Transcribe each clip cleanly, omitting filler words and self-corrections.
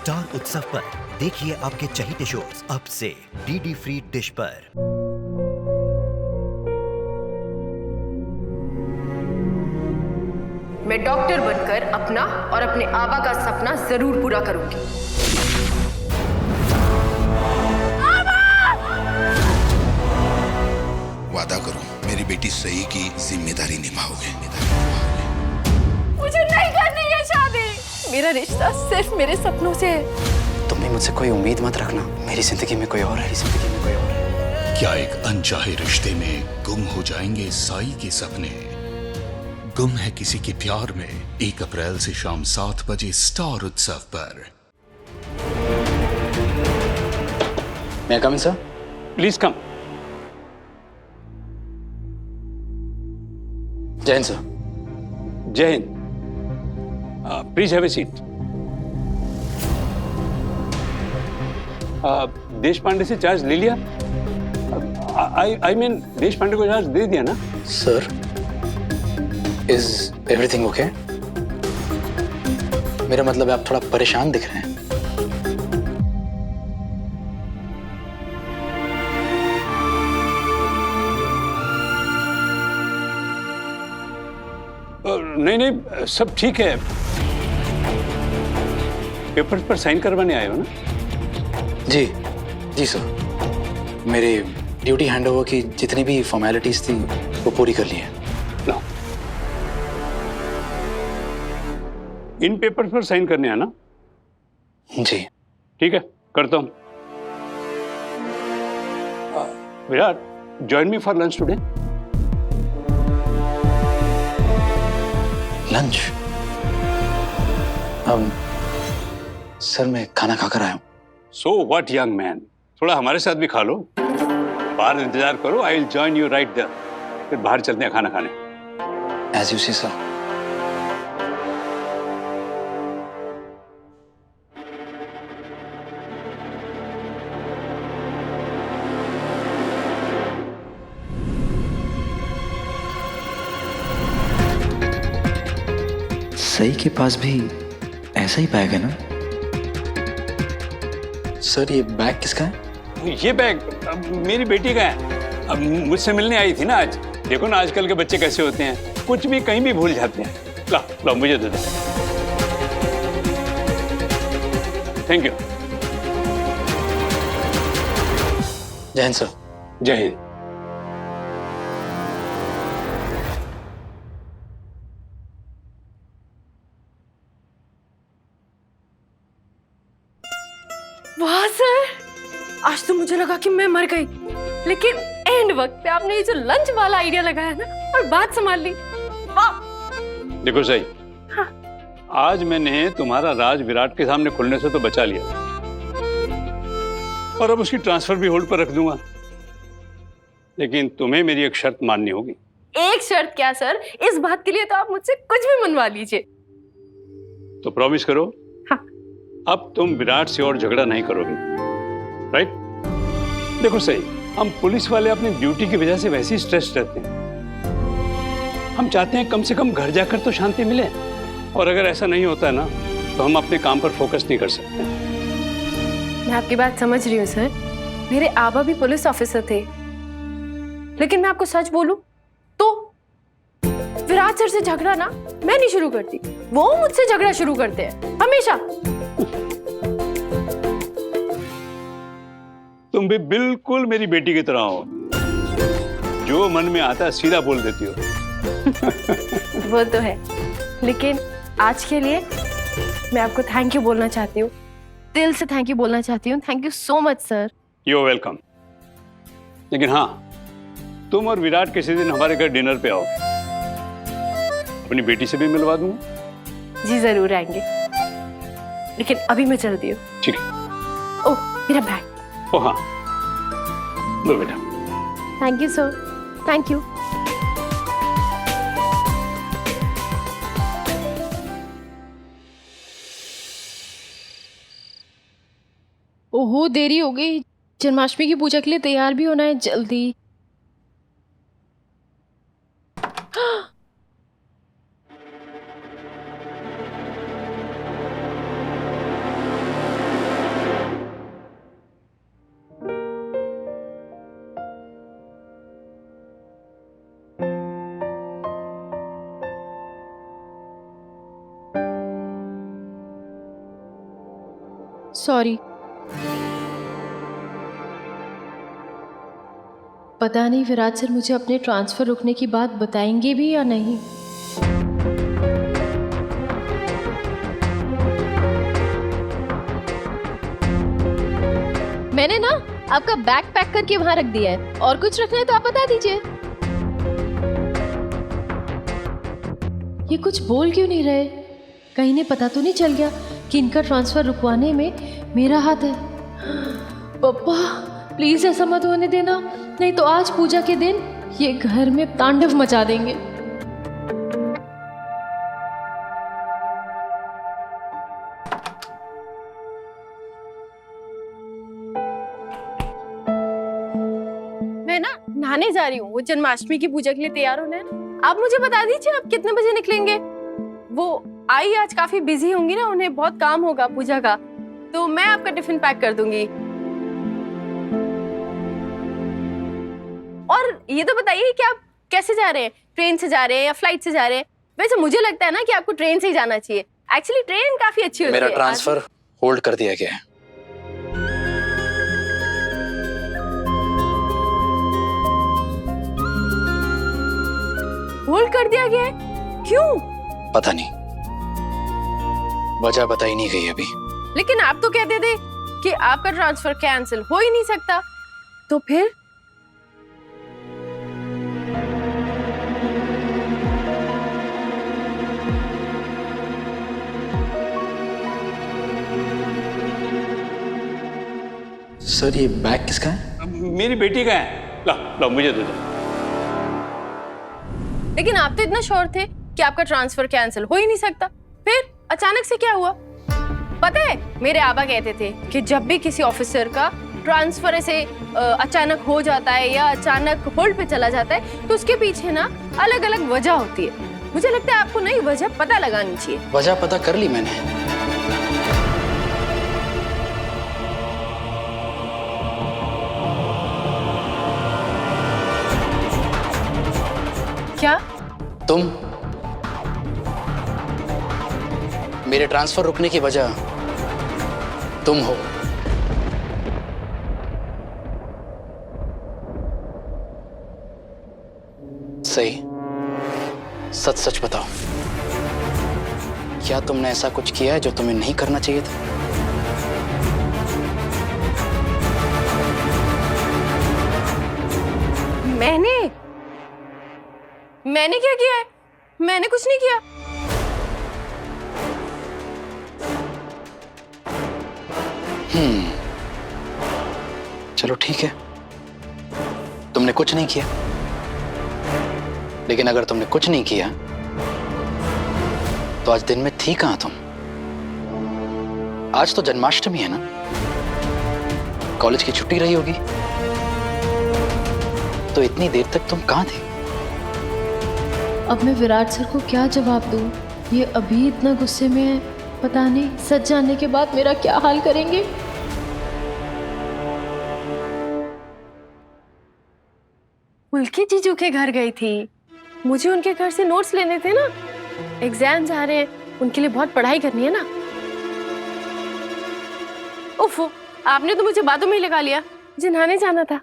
Star उत्सव पर देखिए आपके चहीते शोज अब से डीडी फ्री डिश पर। मैं डॉक्टर बनकर अपना और अपने आबा का सपना जरूर पूरा करूंगी। वादा करो मेरी बेटी सही की जिम्मेदारी निभाओगे। मुझे नहीं करनी है शादी। मेरा रिश्ता सिर्फ मेरे सपनों से है। तुम भी मुझसे कोई उम्मीद मत रखना। मेरी जिंदगी में कोई और है, जिंदगी में कोई और है। क्या एक अनचाहे रिश्ते में गुम हो जाएंगे साई के सपने? गुम है किसी के प्यार में 1 अप्रैल से शाम 7 बजे स्टार उत्सव पर। मैं कम इन सर? Please come. जय हिंद सर। जय Hind. Please have a seat. देश पांडे से चार्ज ले लिया? आई मीन देश पांडे को चार्ज दे दिया ना? Sir, is everything okay? मेरा मतलब है आप थोड़ा परेशान दिख रहे हैं। नहीं नहीं, सब ठीक है। पेपर्स पर साइन करवाने आए हो ना? जी जी सर, मेरी ड्यूटी हैंडओवर की जितनी भी फॉर्मेलिटीज थी वो पूरी कर ली है। ना, इन पेपर्स पर साइन करने आना? जी ठीक है, करता हूं। Virat, join me for lunch today. Lunch? Sir मैं खाना खाकर आया हूँ। सो व्हाट यंग मैन, थोड़ा हमारे साथ भी खा लो। बाहर इंतजार करो, I will join you right there. फिर बाहर चलते हैं खाना खाने। As you see sir. सही के पास भी ऐसा ही बैग है ना? सर ये बैग किसका है? ये बैग मेरी बेटी का है। अब मुझसे मिलने आई थी ना आज। देखो ना आजकल के बच्चे कैसे होते हैं, कुछ भी कहीं भी भूल जाते हैं। ला ला, मुझे दे दो। Thank you. जय हिंद सर। जय हिंद। वाह सर, आज तो मुझे लगा कि मैं मर गई, लेकिन एंड वक्त पे आपने ये जो लंच वाला आइडिया लगाया ना और बात संभाल ली। वाह। देखो सही, हाँ। आज मैंने तुम्हारा राज विराट के सामने खुलने से तो बचा लिया, और अब उसकी ट्रांसफर भी होल्ड पर रख दूंगा। लेकिन तुम्हें मेरी एक शर्त माननी होगी। एक शर्त क्या सर? इस बात के लिए तो आप मुझसे कुछ भी मनवा लीजिए। तो प्रॉमिस करो। हाँ। अब तुम विराट से और झगड़ा नहीं करोगे, राइट? देखो सही, हम पुलिस वाले अपनी ड्यूटी की वजह से वैसे ही स्ट्रेस रहते हैं। हम चाहते हैं कम से कम घर जाकर तो शांति मिले, और अगर ऐसा नहीं होता है ना तो हम अपने काम पर फोकस नहीं कर सकते। मैं आपकी बात समझ रही हूँ सर। मेरे आबा भी पुलिस ऑफिसर थे, लेकिन मैं आपको सच बोलूं तो विराट सर से झगड़ा ना मैं नहीं शुरू करती, वो मुझसे झगड़ा शुरू करते हैं हमेशा। तुम भी बिल्कुल मेरी बेटी की तरह हो, जो मन में आता है सीधा बोल देती हो। वो तो है, लेकिन आज के लिए मैं आपको थैंक यू बोलना चाहती हूँ, दिल से थैंक यू बोलना चाहती हूँ। Thank you so much sir. You are welcome. लेकिन हाँ, तुम और विराट किसी दिन हमारे घर डिनर पे आओ, अपनी बेटी से भी मिलवा दूंगा। जी जरूर आएंगे, लेकिन अभी मैं चलती हूँ। ठीक है। ओह मेरा बैग। ओ हाँ, लो बेटा। Thank you sir, thank you. ओहो, देरी हो गई। जन्माष्टमी की पूजा के लिए तैयार भी होना है जल्दी। सॉरी। पता नहीं विराट सर मुझे अपने ट्रांसफ़र रुकने की बात बताएंगे भी या नहीं। मैंने ना आपका बैग पैक करके वहां रख दिया है, और कुछ रखना है तो आप बता दीजिए। ये कुछ बोल क्यों नहीं रहे? कहीं ने पता तो नहीं चल गया कि इनका ट्रांसफ़र रुकवाने में मेरा हाथ है? पापा प्लीज ऐसा मत होने देना, नहीं तो आज पूजा के दिन ये घर में तांडव मचा देंगे। मैं ना नहाने जा रही हूँ, वो जन्माष्टमी की पूजा के लिए तैयार होना है ना। आप मुझे बता दीजिए आप कितने बजे निकलेंगे? वो आई आज काफी बिजी होंगी ना, उन्हें बहुत काम होगा पूजा का, तो मैं आपका टिफिन पैक कर दूंगी। और ये तो बताइए कि आप कैसे जा रहे हैं, ट्रेन से जा रहे हैं या फ्लाइट से जा रहे हैं? वैसे मुझे लगता है ना कि आपको ट्रेन से ही जाना चाहिए। एक्चुअली ट्रेन काफी अच्छी होती है। मेरा ट्रांसफर होल्ड कर दिया गया है। होल्ड कर दिया गया है? क्यों? पता नहीं, वजह बताई नहीं गई अभी। लेकिन आप तो कहते थे कि आपका ट्रांसफर कैंसिल हो ही नहीं सकता, तो फिर? सर ये बैग किसका है? मेरी बेटी का है। ला ला मुझे दे दो। लेकिन आप तो इतना श्योर थे कि आपका ट्रांसफर कैंसिल हो ही नहीं सकता, फिर अचानक से क्या हुआ? पता है मेरे आबा कहते थे कि जब भी किसी ऑफिसर का ट्रांसफर ऐसे अचानक हो जाता है या अचानक होल्ड पे चला जाता है तो उसके पीछे ना अलग अलग वजह होती है। मुझे लगता है आपको नई वजह पता लगानी चाहिए। वजह पता कर ली मैंने। क्या? तुम मेरे ट्रांसफर रुकने की वजह तुम हो। सही, सच सच बताओ, क्या तुमने ऐसा कुछ किया है जो तुम्हें नहीं करना चाहिए था? मैंने क्या किया है? मैंने कुछ नहीं किया। चलो ठीक है, तुमने कुछ नहीं किया, लेकिन अगर तुमने कुछ नहीं किया तो आज दिन में थी कहां तुम? आज तो जन्माष्टमी है ना, कॉलेज की छुट्टी रही होगी, तो इतनी देर तक तुम कहां थी? अब मैं विराट सर को क्या जवाब दूं? ये अभी इतना गुस्से में है, पता नहीं सच जानने के बाद मेरा क्या हाल करेंगे। पुलकित जीजू के घर गई थी, मुझे उनके घर से नोट्स लेने थे ना, एग्जाम्स आ रहे हैं, उनके लिए बहुत पढ़ाई करनी है ना। उफ, आपने तो मुझे बातों में ही लगा लिया, मुझे नहाने जाना था।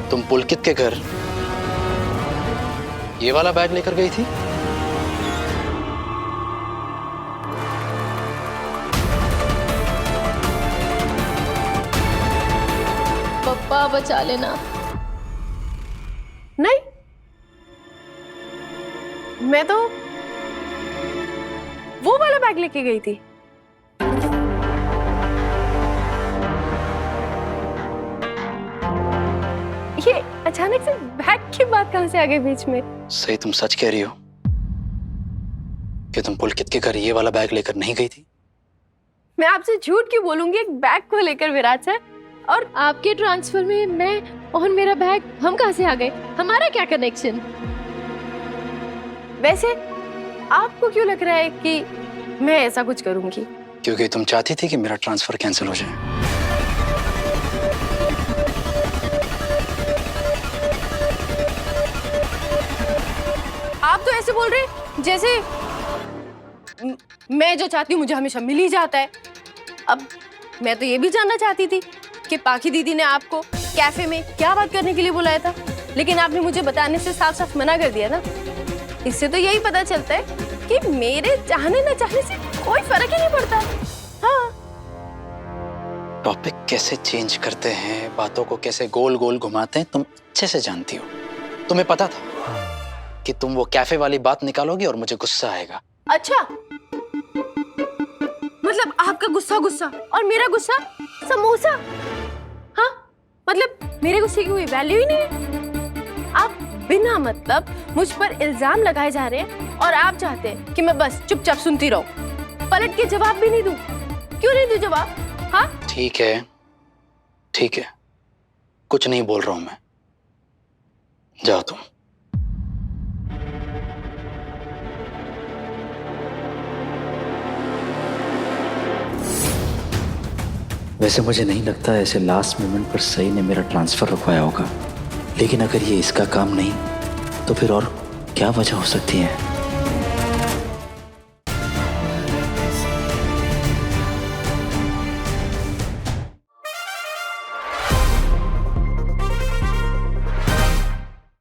तुम पुलकित के घर ये वाला बैग लेकर गई थी? पप्पा बचा लेना। नहीं, मैं तो वो वाला बैग लेके गई थी। ये अचानक से बैग की बात कहां से आ गई बीच में? सही, तुम सच कह रही हो कि तुम पुलकित के घर ये वाला बैग लेकर नहीं गई थी? मैं आपसे झूठ क्यों बोलूंगी एक बैग को लेकर विराट सर? और आपके ट्रांसफर में मैं और मेरा बैग हम कहां से आ गए? हमारा क्या कनेक्शन? वैसे आपको क्यों लग रहा है कि मैं ऐसा कुछ करूंगी? क्योंकि तुम चाहती थी कि मेरा ट्रांसफर कैंसिल हो जाए। आप तो ऐसे बोल रहे जैसे मैं जो चाहती हूँ मुझे हमेशा मिल ही जाता है। अब मैं तो ये भी जानना चाहती थी कि पाखी दीदी ने आपको कैफे में क्या बात करने के लिए बुलाया था, लेकिन आपने मुझे बताने से साफ साफ मना कर दिया ना। इससे तो यही पता चलता है कि मेरे चाहने न चाहने से कोई फर्क ही नहीं पड़ता। हाँ। टॉपिक कैसे चेंज करते हैं, बातों को कैसे गोल गोल घुमाते हैं, तुम अच्छे से जानती हो। तुम्हें पता था कि तुम वो कैफे वाली बात निकालोगी और मुझे गुस्सा आएगा। अच्छा, मतलब आपका गुस्सा गुस्सा और मेरा गुस्सा समोसा। हाँ, मतलब मेरे गुस्से की कोई वैल्यू ही नहीं है। आप बिना मतलब मुझ पर इल्जाम लगाए जा रहे हैं और आप चाहते हैं कि मैं बस चुपचाप सुनती रहूं, पलट के जवाब भी नहीं दूं। क्यों नहीं दूं जवाब? हाँ, ठीक है, ठीक है, कुछ नहीं बोल रहा हूं मैं। जाओ तुम। वैसे मुझे नहीं लगता ऐसे लास्ट मोमेंट पर सही ने मेरा ट्रांसफर रुकवाया होगा, लेकिन अगर ये इसका काम नहीं तो फिर और क्या वजह हो सकती है?